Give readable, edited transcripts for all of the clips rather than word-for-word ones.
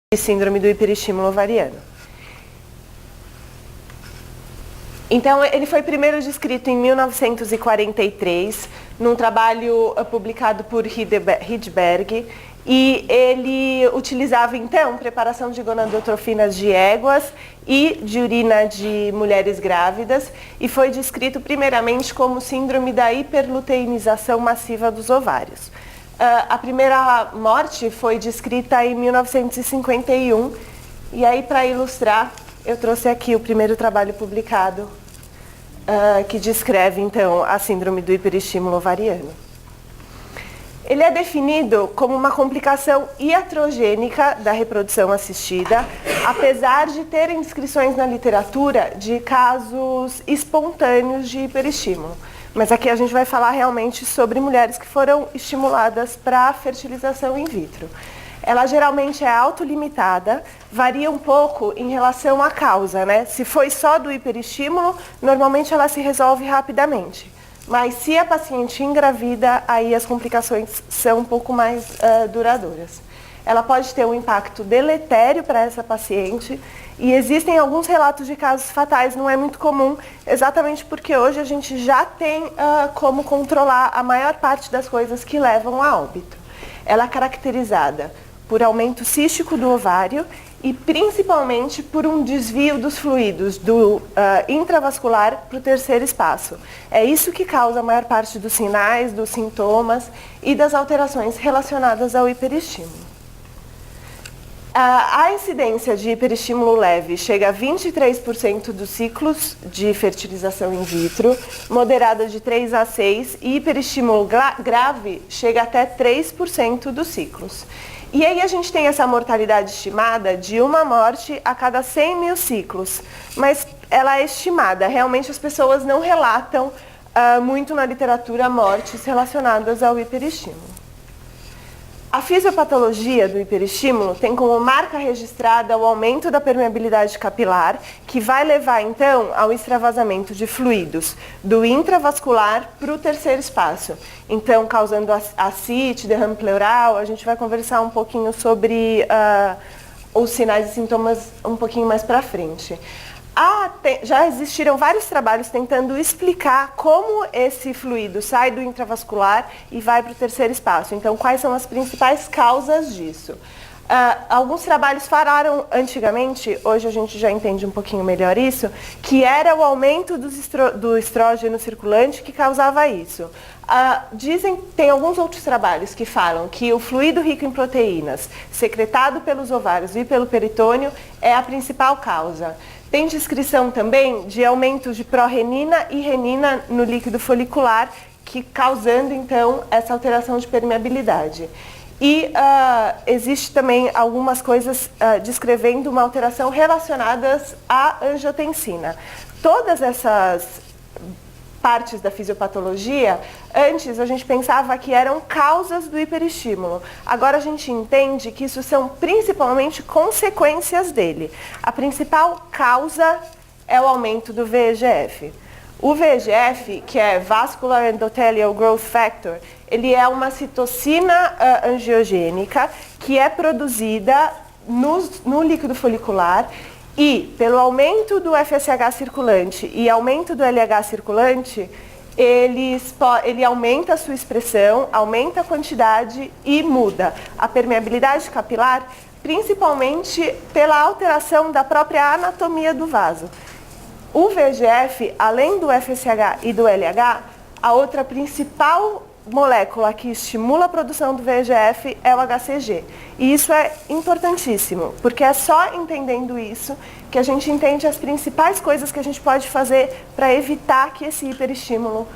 de síndrome do hiperestímulo ovariano. Então, ele foi primeiro descrito em 1943, num trabalho publicado por Rydberg, e ele utilizava, então, preparação de gonadotrofinas de éguas e de urina de mulheres grávidas, e foi descrito primeiramente como síndrome da hiperluteinização massiva dos ovários. A primeira morte foi descrita em 1951, e aí, para ilustrar, eu trouxe aqui o primeiro trabalho publicado que descreve, então, a síndrome do hiperestímulo ovariano. Ele é definido como uma complicação iatrogênica da reprodução assistida, apesar de ter inscrições na literatura de casos espontâneos de hiperestímulo. Mas aqui a gente vai falar realmente sobre mulheres que foram estimuladas para a fertilização in vitro. Ela geralmente é autolimitada, varia um pouco em relação à causa, né? Se foi só do hiperestímulo, normalmente ela se resolve rapidamente. Mas se a paciente engravida, aí as complicações são um pouco mais duradouras. Ela pode ter um impacto deletério para essa paciente e existem alguns relatos de casos fatais, não é muito comum, exatamente porque hoje a gente já tem como controlar a maior parte das coisas que levam a óbito. Ela é caracterizada por aumento cístico do ovário e principalmente por um desvio dos fluidos do intravascular para o terceiro espaço. É isso que causa a maior parte dos sinais, dos sintomas e das alterações relacionadas ao hiperestímulo. A incidência de hiperestímulo leve chega a 23% dos ciclos de fertilização in vitro, moderada de 3 a 6, e hiperestímulo grave chega até 3% dos ciclos. E aí a gente tem essa mortalidade estimada de uma morte a cada 100 mil ciclos, mas ela é estimada, realmente as pessoas não relatam muito na literatura mortes relacionadas ao hiperestímulo. A fisiopatologia do hiperestímulo tem como marca registrada o aumento da permeabilidade capilar, que vai levar então ao extravasamento de fluidos do intravascular para o terceiro espaço. Então, causando ascite, derrame pleural. A gente vai conversar um pouquinho sobre os sinais e sintomas um pouquinho mais para frente. Já existiram vários trabalhos tentando explicar como esse fluido sai do intravascular e vai para o terceiro espaço. Então, quais são as principais causas disso? Alguns trabalhos falaram antigamente, hoje a gente já entende um pouquinho melhor isso, que era o aumento do estrógeno circulante que causava isso. Tem alguns outros trabalhos que falam que o fluido rico em proteínas, secretado pelos ovários e pelo peritônio, é a principal causa. Tem descrição também de aumentos de pró-renina e renina no líquido folicular, causando então essa alteração de permeabilidade. E existe também algumas coisas descrevendo uma alteração relacionadas à angiotensina. Todas essas partes da fisiopatologia, antes a gente pensava que eram causas do hiperestímulo. Agora a gente entende que isso são principalmente consequências dele. A principal causa é o aumento do VEGF. O VEGF, que é Vascular Endothelial Growth Factor, ele é uma citocina angiogênica que é produzida no líquido folicular. E, pelo aumento do FSH circulante e aumento do LH circulante, ele aumenta a sua expressão, aumenta a quantidade e muda a permeabilidade capilar, principalmente pela alteração da própria anatomia do vaso. O VEGF, além do FSH e do LH, a outra principal molécula que estimula a produção do VEGF é o HCG. E isso é importantíssimo, porque é só entendendo isso que a gente entende as principais coisas que a gente pode fazer para evitar que esse hiperestímulo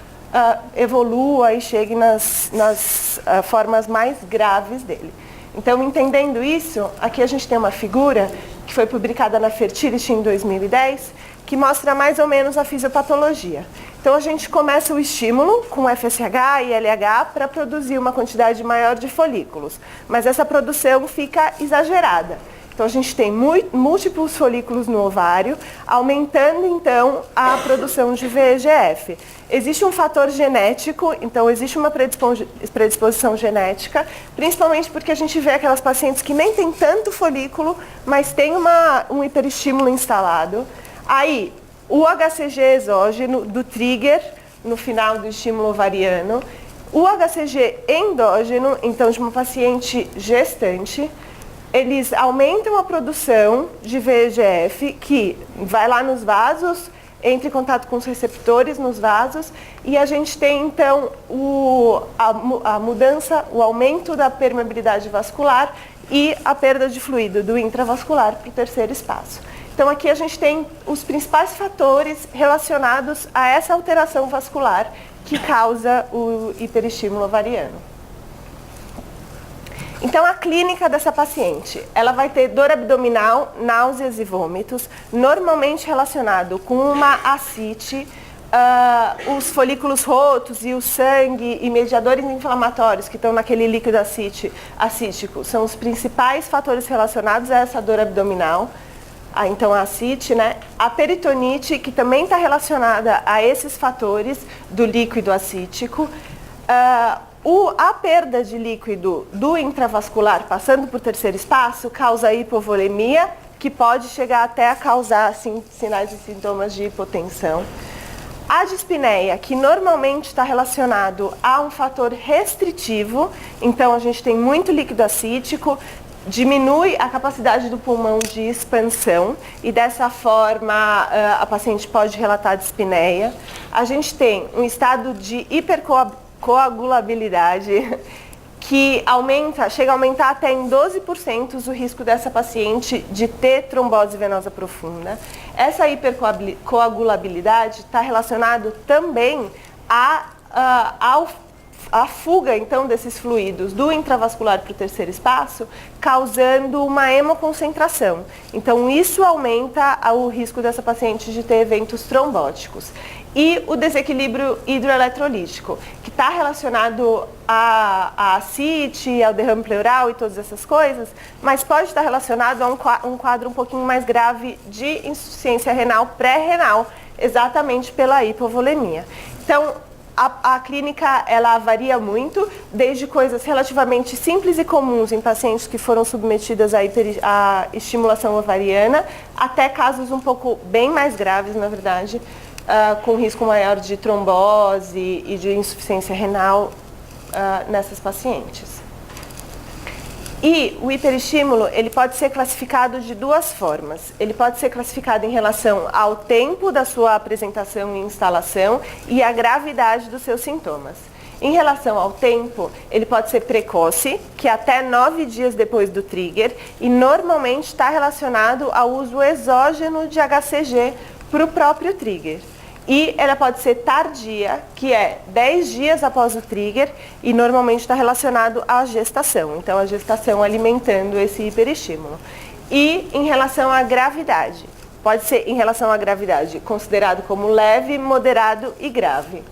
evolua e chegue nas formas mais graves dele. Então, entendendo isso, aqui a gente tem uma figura que foi publicada na Fertility em 2010, que mostra mais ou menos a fisiopatologia. Então, a gente começa o estímulo com FSH e LH para produzir uma quantidade maior de folículos, mas essa produção fica exagerada. Então, a gente tem múltiplos folículos no ovário, aumentando, então, a produção de VEGF. Existe um fator genético, então existe uma predisposição genética, principalmente porque a gente vê aquelas pacientes que nem tem tanto folículo, mas tem um hiperestímulo instalado. Aí, o HCG exógeno do trigger, no final do estímulo ovariano, o HCG endógeno, então de uma paciente gestante, eles aumentam a produção de VEGF, que vai lá nos vasos, entra em contato com os receptores nos vasos, e a gente tem então a mudança, o aumento da permeabilidade vascular e a perda de fluido do intravascular para o terceiro espaço. Então aqui a gente tem os principais fatores relacionados a essa alteração vascular que causa o hiperestímulo ovariano. Então, a clínica dessa paciente, ela vai ter dor abdominal, náuseas e vômitos, normalmente relacionado com uma ascite, os folículos rotos e o sangue e mediadores inflamatórios que estão naquele líquido acítico são os principais fatores relacionados a essa dor abdominal. Então, a ascite, né? A peritonite, que também está relacionada a esses fatores do líquido acítico. A perda de líquido do intravascular passando por terceiro espaço causa hipovolemia, que pode chegar até a causar sinais e sintomas de hipotensão. A dispneia, que normalmente está relacionado a um fator restritivo, então a gente tem muito líquido acítico, diminui a capacidade do pulmão de expansão e dessa forma a paciente pode relatar dispneia. A gente tem um estado de hipercoagulabilidade que chega a aumentar até em 12% o risco dessa paciente de ter trombose venosa profunda. Essa hipercoagulabilidade está relacionado também a fuga, então, desses fluidos do intravascular para o terceiro espaço, causando uma hemoconcentração. Então, isso aumenta o risco dessa paciente de ter eventos trombóticos. E o desequilíbrio hidroeletrolítico, que está relacionado à ascite, ao derrame pleural e todas essas coisas, mas pode estar relacionado a um quadro um pouquinho mais grave de insuficiência renal pré-renal, exatamente pela hipovolemia. Então, a clínica, ela varia muito, desde coisas relativamente simples e comuns em pacientes que foram submetidas à estimulação ovariana, até casos um pouco bem mais graves, na verdade, com risco maior de trombose e de insuficiência renal nessas pacientes. E o hiperestímulo, ele pode ser classificado de duas formas. Ele pode ser classificado em relação ao tempo da sua apresentação e instalação e à gravidade dos seus sintomas. Em relação ao tempo, ele pode ser precoce, que é até 9 dias depois do trigger, e normalmente está relacionado ao uso exógeno de HCG para o próprio trigger. E ela pode ser tardia, que é 10 dias após o trigger, e normalmente está relacionado à gestação. Então, a gestação alimentando esse hiperestímulo. E em relação à gravidade, pode ser em relação à gravidade considerado como leve, moderado e grave.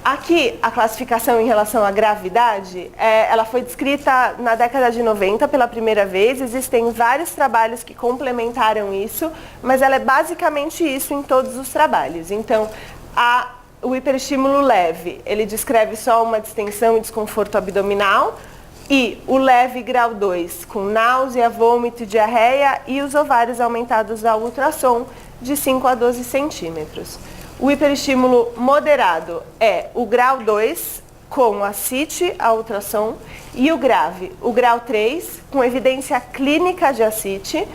Aqui, a classificação em relação à gravidade, ela foi descrita na década de 90 pela primeira vez. Existem vários trabalhos que complementaram isso, mas ela é basicamente isso em todos os trabalhos. Então, o hiperestímulo leve, ele descreve só uma distensão e desconforto abdominal, e o leve grau 2, com náusea, vômito, diarreia e os ovários aumentados ao ultrassom de 5 a 12 centímetros. O hiperestímulo moderado é o grau 2, com ascite a ultrassom, e o grave, o grau 3, com evidência clínica de ascite,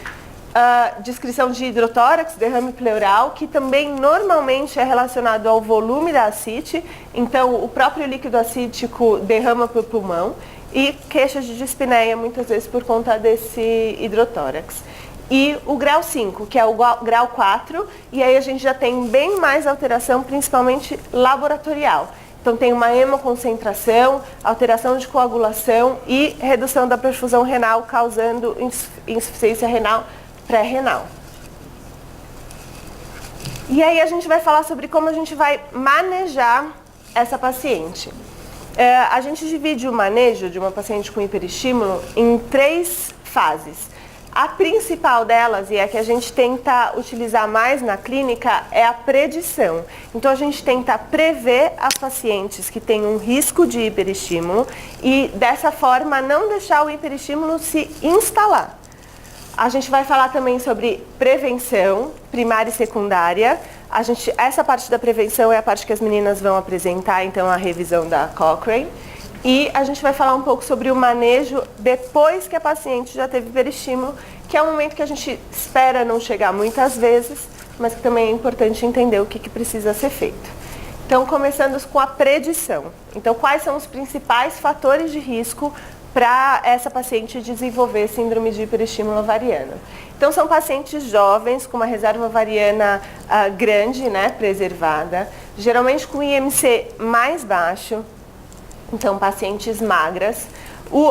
descrição de hidrotórax, derrame pleural, que também normalmente é relacionado ao volume da ascite, então o próprio líquido acítico derrama para o pulmão, e queixas de dispneia, muitas vezes por conta desse hidrotórax. E o grau 5, que é o grau 4, e aí a gente já tem bem mais alteração, principalmente laboratorial. Então tem uma hemoconcentração, alteração de coagulação e redução da perfusão renal, causando insuficiência renal pré-renal. E aí a gente vai falar sobre como a gente vai manejar essa paciente. A gente divide o manejo de uma paciente com hiperestímulo em 3 fases. A principal delas, e a que a gente tenta utilizar mais na clínica, é a predição. Então, a gente tenta prever as pacientes que têm um risco de hiperestímulo e, dessa forma, não deixar o hiperestímulo se instalar. A gente vai falar também sobre prevenção primária e secundária. Essa parte da prevenção é a parte que as meninas vão apresentar, então, a revisão da Cochrane. E a gente vai falar um pouco sobre o manejo depois que a paciente já teve hiperestímulo, que é um momento que a gente espera não chegar muitas vezes, mas que também é importante entender o que precisa ser feito. Então, começando com a predição. Então, quais são os principais fatores de risco para essa paciente desenvolver síndrome de hiperestímulo ovariano? Então, são pacientes jovens com uma reserva ovariana grande, né, preservada, geralmente com IMC mais baixo. Então, pacientes magras.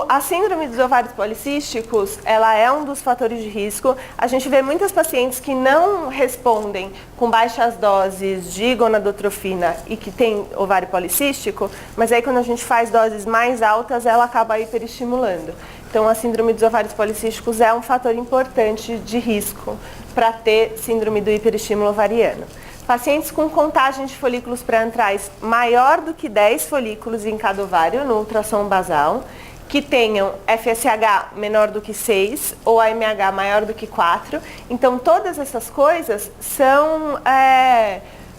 A síndrome dos ovários policísticos, ela é um dos fatores de risco. A gente vê muitas pacientes que não respondem com baixas doses de gonadotrofina e que tem ovário policístico, mas aí quando a gente faz doses mais altas, ela acaba hiperestimulando. Então, a síndrome dos ovários policísticos é um fator importante de risco para ter síndrome do hiperestímulo ovariano. Pacientes com contagem de folículos pré-antrais maior do que 10 folículos em cada ovário no ultrassom basal, que tenham FSH menor do que 6 ou AMH maior do que 4. Então, todas essas coisas são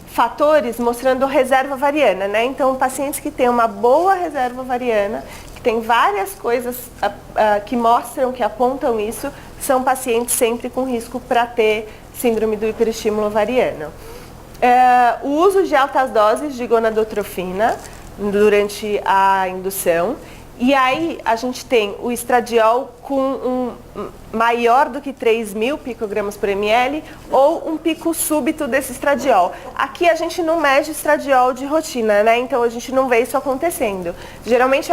fatores mostrando reserva ovariana, né? Então, pacientes que têm uma boa reserva ovariana, que tem várias coisas que mostram, que apontam isso, são pacientes sempre com risco para ter síndrome do hiperestímulo ovariano. O uso de altas doses de gonadotrofina durante a indução. E aí a gente tem o estradiol com maior do que 3.000 picogramas por ml ou um pico súbito desse estradiol. Aqui a gente não mede estradiol de rotina, né? Então a gente não vê isso acontecendo. Geralmente,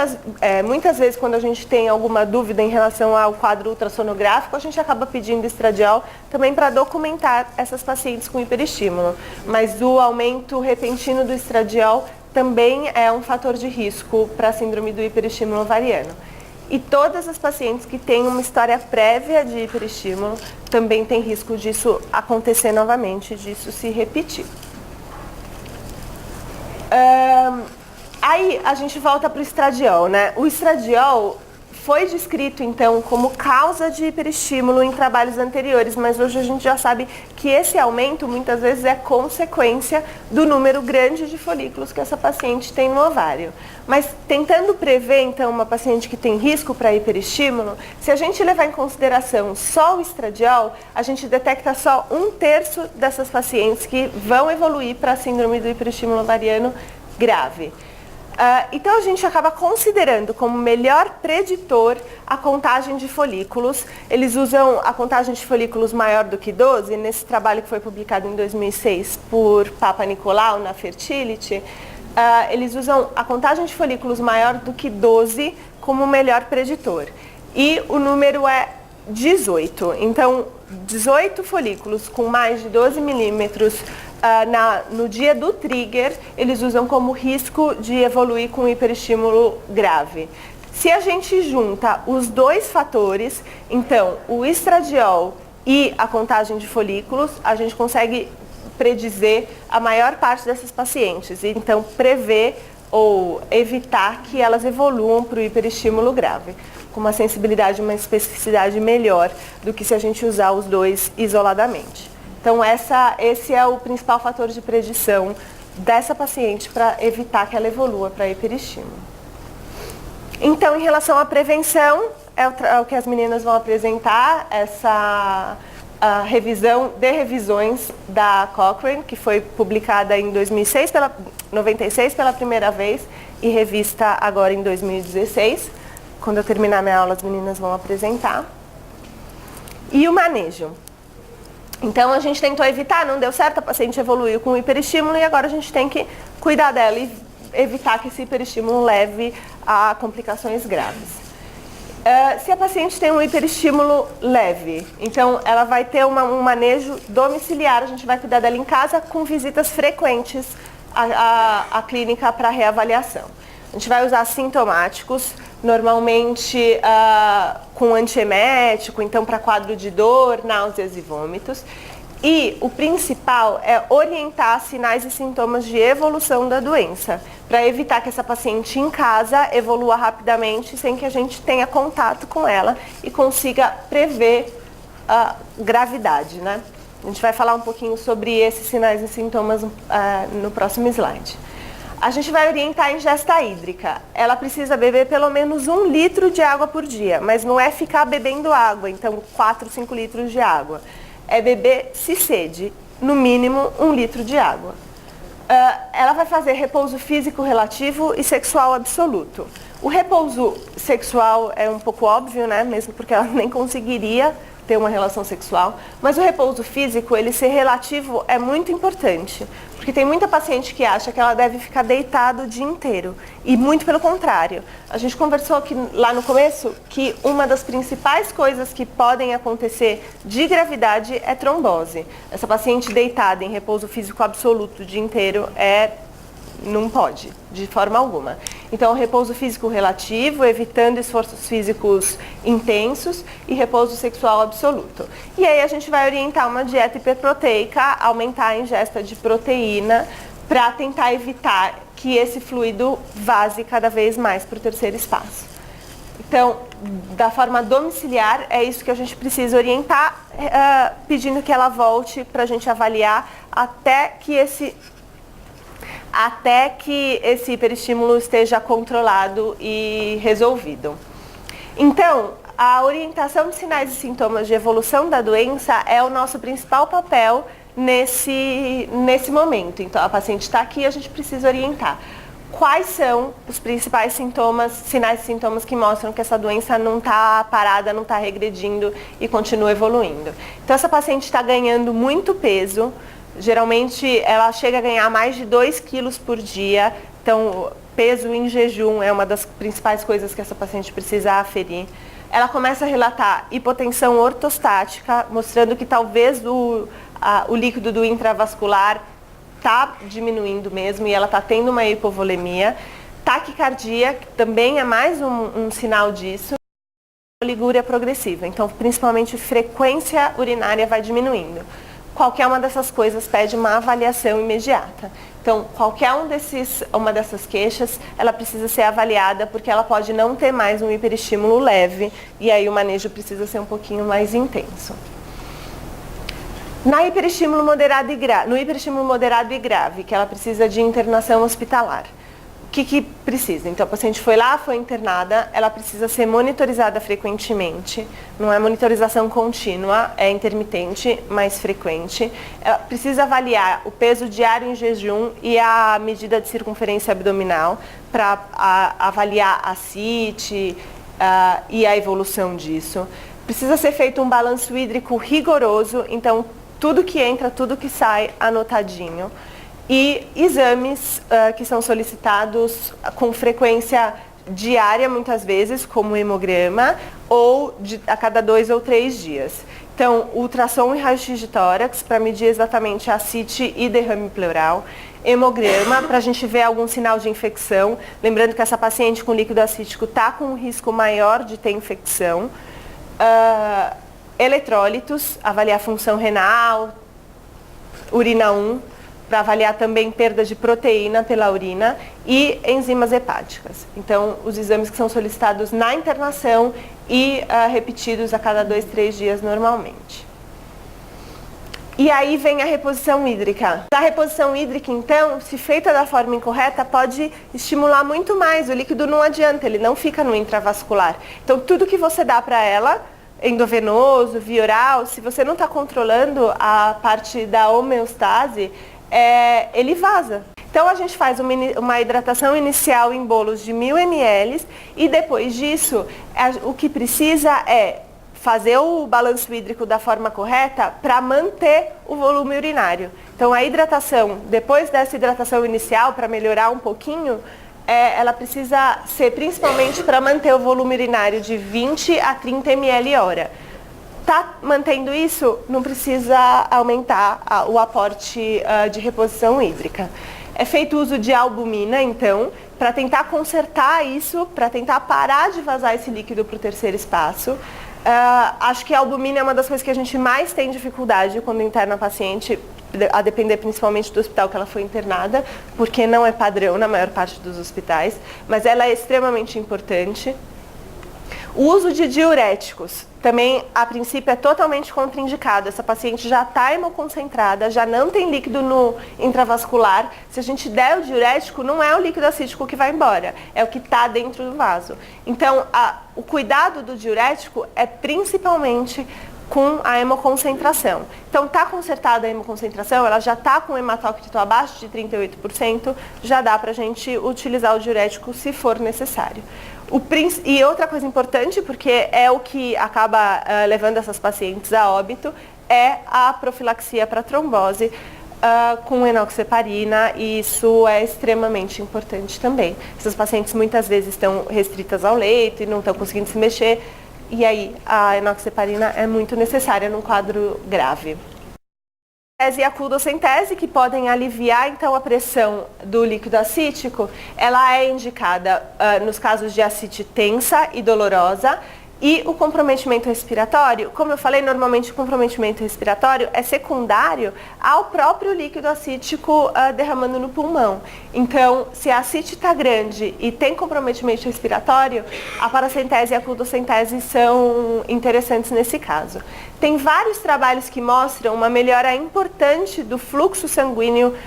muitas vezes quando a gente tem alguma dúvida em relação ao quadro ultrassonográfico, a gente acaba pedindo estradiol também para documentar essas pacientes com hiperestímulo. Mas o aumento repentino do estradiol também é um fator de risco para a síndrome do hiperestímulo ovariano. E todas as pacientes que têm uma história prévia de hiperestímulo também têm risco disso acontecer novamente, disso se repetir. Aí a gente volta para o estradiol, né? O estradiol foi descrito, então, como causa de hiperestímulo em trabalhos anteriores, mas hoje a gente já sabe que esse aumento, muitas vezes, é consequência do número grande de folículos que essa paciente tem no ovário. Mas, tentando prever, então, uma paciente que tem risco para hiperestímulo, se a gente levar em consideração só o estradiol, a gente detecta só 1/3 dessas pacientes que vão evoluir para a síndrome do hiperestímulo ovariano grave. Então, a gente acaba considerando como melhor preditor a contagem de folículos. Eles usam a contagem de folículos maior do que 12, nesse trabalho que foi publicado em 2006 por Papanicolaou na Fertility. Eles usam a contagem de folículos maior do que 12 como melhor preditor. E o número é 18. Então, 18 folículos com mais de 12 milímetros no dia do trigger, eles usam como risco de evoluir com hiperestímulo grave. Se a gente junta os dois fatores, então o estradiol e a contagem de folículos, a gente consegue predizer a maior parte dessas pacientes. Então, prever ou evitar que elas evoluam para o hiperestímulo grave, com uma sensibilidade e uma especificidade melhor do que se a gente usar os dois isoladamente. Então, esse é o principal fator de predição dessa paciente para evitar que ela evolua para hiperestímulo. Então, em relação à prevenção, é o que as meninas vão apresentar, essa revisão de revisões da Cochrane, que foi publicada em 96 pela primeira vez e revista agora em 2016. Quando eu terminar minha aula, as meninas vão apresentar. E o manejo. Então, a gente tentou evitar, não deu certo, a paciente evoluiu com hiperestímulo e agora a gente tem que cuidar dela e evitar que esse hiperestímulo leve a complicações graves. Se a paciente tem um hiperestímulo leve, então ela vai ter um manejo domiciliar, a gente vai cuidar dela em casa com visitas frequentes à clínica para reavaliação. A gente vai usar sintomáticos, normalmente com antiemético, então para quadro de dor, náuseas e vômitos. E o principal é orientar sinais e sintomas de evolução da doença, para evitar que essa paciente em casa evolua rapidamente sem que a gente tenha contato com ela e consiga prever a gravidade, né? A gente vai falar um pouquinho sobre esses sinais e sintomas no próximo slide. A gente vai orientar a ingesta hídrica. Ela precisa beber pelo menos 1 litro de água por dia, mas não é ficar bebendo água, então 4, 5 litros de água. É beber, se sede, no mínimo 1 litro de água. Ela vai fazer repouso físico relativo e sexual absoluto. O repouso sexual é um pouco óbvio, né? Mesmo porque ela nem conseguiria ter uma relação sexual, mas o repouso físico, ele ser relativo é muito importante, porque tem muita paciente que acha que ela deve ficar deitada o dia inteiro, e muito pelo contrário. A gente conversou aqui lá no começo que uma das principais coisas que podem acontecer de gravidade é trombose. Essa paciente deitada em repouso físico absoluto o dia inteiro não pode, de forma alguma. Então, repouso físico relativo, evitando esforços físicos intensos, e repouso sexual absoluto. E aí a gente vai orientar uma dieta hiperproteica, aumentar a ingesta de proteína, para tentar evitar que esse fluido vaze cada vez mais para o terceiro espaço. Então, da forma domiciliar, é isso que a gente precisa orientar, pedindo que ela volte para a gente avaliar até que esse hiperestímulo esteja controlado e resolvido. Então, a orientação de sinais e sintomas de evolução da doença é o nosso principal papel nesse momento. Então, a paciente está aqui e a gente precisa orientar. Quais são os principais sinais e sintomas que mostram que essa doença não está parada, não está regredindo e continua evoluindo? Então, essa paciente está ganhando muito peso. Geralmente ela chega a ganhar mais de 2 quilos por dia, então peso em jejum é uma das principais coisas que essa paciente precisa aferir. Ela começa a relatar hipotensão ortostática, mostrando que talvez o líquido do intravascular está diminuindo mesmo e ela está tendo uma hipovolemia. Taquicardia, que também é mais um sinal disso. Oligúria progressiva, então principalmente frequência urinária vai diminuindo. Qualquer uma dessas coisas pede uma avaliação imediata. Então, qualquer uma dessas queixas, ela precisa ser avaliada porque ela pode não ter mais um hiperestímulo leve e aí o manejo precisa ser um pouquinho mais intenso. No hiperestímulo moderado e grave, que ela precisa de internação hospitalar. O que precisa? Então, a paciente foi internada, ela precisa ser monitorizada frequentemente, não é monitorização contínua, é intermitente, mas frequente. Ela precisa avaliar o peso diário em jejum e a medida de circunferência abdominal para avaliar a CIT e a evolução disso. Precisa ser feito um balanço hídrico rigoroso, então tudo que entra, tudo que sai, anotadinho. E exames que são solicitados com frequência diária, muitas vezes, como hemograma, ou a cada 2 ou 3 dias. Então, ultrassom e raio-x de tórax, para medir exatamente a CIT e derrame pleural. Hemograma, para a gente ver algum sinal de infecção. Lembrando que essa paciente com líquido acítico está com um risco maior de ter infecção. Eletrólitos, avaliar a função renal, urina 1, para avaliar também perda de proteína pela urina e enzimas hepáticas. Então, os exames que são solicitados na internação e repetidos a cada 2, 3 dias normalmente. E aí vem a reposição hídrica. A reposição hídrica, então, se feita da forma incorreta, pode estimular muito mais. O líquido não adianta, ele não fica no intravascular. Então, tudo que você dá para ela, endovenoso, via oral, se você não está controlando a parte da homeostase, ele vaza. Então a gente faz uma hidratação inicial em bolos de 1000 ml e depois disso o que precisa é fazer o balanço hídrico da forma correta para manter o volume urinário. Então a hidratação, depois dessa hidratação inicial, para melhorar um pouquinho, ela precisa ser principalmente para manter o volume urinário de 20 a 30 ml hora. Está mantendo isso, não precisa aumentar o aporte de reposição hídrica. É feito uso de albumina, então, para tentar consertar isso, para tentar parar de vazar esse líquido para o terceiro espaço. Acho que a albumina é uma das coisas que a gente mais tem dificuldade quando interna a paciente, a depender principalmente do hospital que ela foi internada, porque não é padrão na maior parte dos hospitais, mas ela é extremamente importante. O uso de diuréticos também, a princípio, é totalmente contraindicado. Essa paciente já está hemoconcentrada, já não tem líquido no intravascular. Se a gente der o diurético, não é o líquido acítico que vai embora, é o que está dentro do vaso. Então, o cuidado do diurético é principalmente com a hemoconcentração. Então, está consertada a hemoconcentração, ela já está com o hematócrito abaixo de 38%, já dá para a gente utilizar o diurético se for necessário. E outra coisa importante, porque é o que acaba levando essas pacientes a óbito, é a profilaxia para trombose com enoxaparina, e isso é extremamente importante também. Essas pacientes muitas vezes estão restritas ao leito e não estão conseguindo se mexer, e aí a enoxaparina é muito necessária num quadro grave. E a cudocentese, que podem aliviar então a pressão do líquido acítico, ela é indicada nos casos de ascite tensa e dolorosa. E o comprometimento respiratório, como eu falei, normalmente o comprometimento respiratório é secundário ao próprio líquido acítico derramando no pulmão. Então, se a ascite está grande e tem comprometimento respiratório, a paracentese e a cudocentese são interessantes nesse caso. Tem vários trabalhos que mostram uma melhora importante do fluxo sanguíneo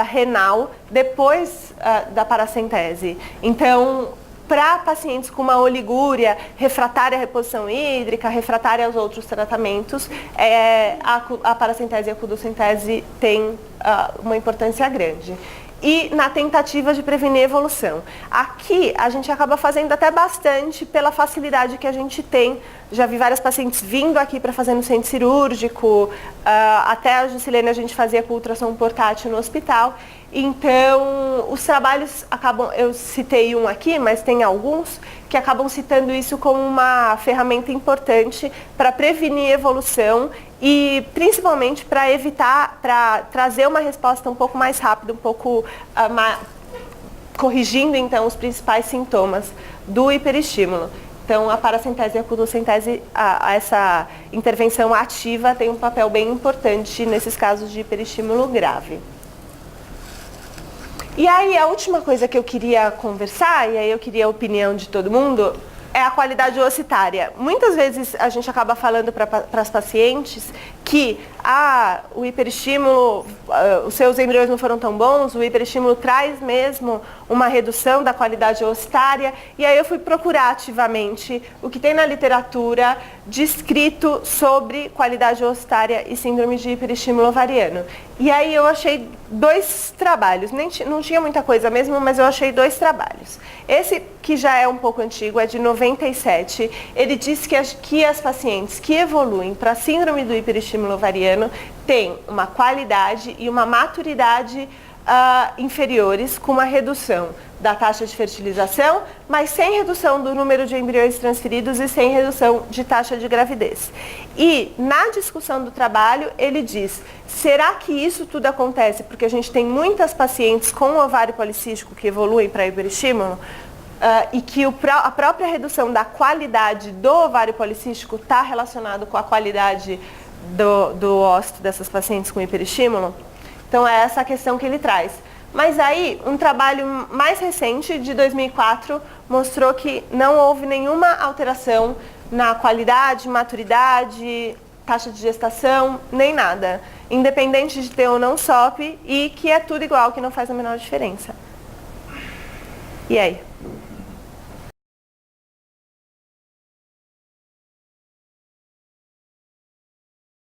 renal depois da paracentese. Então, para pacientes com uma oligúria, refratária à reposição hídrica, refratária aos outros tratamentos, a paracentese e a cudocentese têm uma importância grande. E na tentativa de prevenir evolução. Aqui a gente acaba fazendo até bastante pela facilidade que a gente tem. Já vi várias pacientes vindo aqui para fazer no centro cirúrgico, até a Juscelene a gente fazia com ultrassom portátil no hospital. Então, os trabalhos acabam, eu citei um aqui, mas tem alguns que acabam citando isso como uma ferramenta importante para prevenir evolução e principalmente para evitar, para trazer uma resposta um pouco mais rápida, um pouco corrigindo então os principais sintomas do hiperestímulo. Então, a paracentese e a cudocentese, essa intervenção ativa tem um papel bem importante nesses casos de hiperestímulo grave. E aí, a última coisa que eu queria conversar, e aí eu queria a opinião de todo mundo, é a qualidade ocitária. Muitas vezes a gente acaba falando para as pacientes que o hiperestímulo, os seus embriões não foram tão bons, o hiperestímulo traz mesmo uma redução da qualidade ocitária, e aí eu fui procurar ativamente o que tem na literatura descrito sobre qualidade ocitária e síndrome de hiperestímulo ovariano. E aí eu achei 2 trabalhos, não tinha muita coisa mesmo, mas eu achei 2 trabalhos. Esse, que já é um pouco antigo, é de 97, ele diz que as pacientes que evoluem para a síndrome do hiperestímulo ovariano têm uma qualidade e uma maturidade inferiores, com uma redução da taxa de fertilização, mas sem redução do número de embriões transferidos e sem redução de taxa de gravidez. E na discussão do trabalho, ele diz, será que isso tudo acontece porque a gente tem muitas pacientes com ovário policístico que evoluem para hiperestímulo e que a própria redução da qualidade do ovário policístico está relacionado com a qualidade do ósseo dessas pacientes com hiperestímulo? Então, é essa a questão que ele traz. Mas aí, um trabalho mais recente, de 2004, mostrou que não houve nenhuma alteração na qualidade, maturidade, taxa de gestação, nem nada. Independente de ter ou não SOP, e que é tudo igual, que não faz a menor diferença. E aí?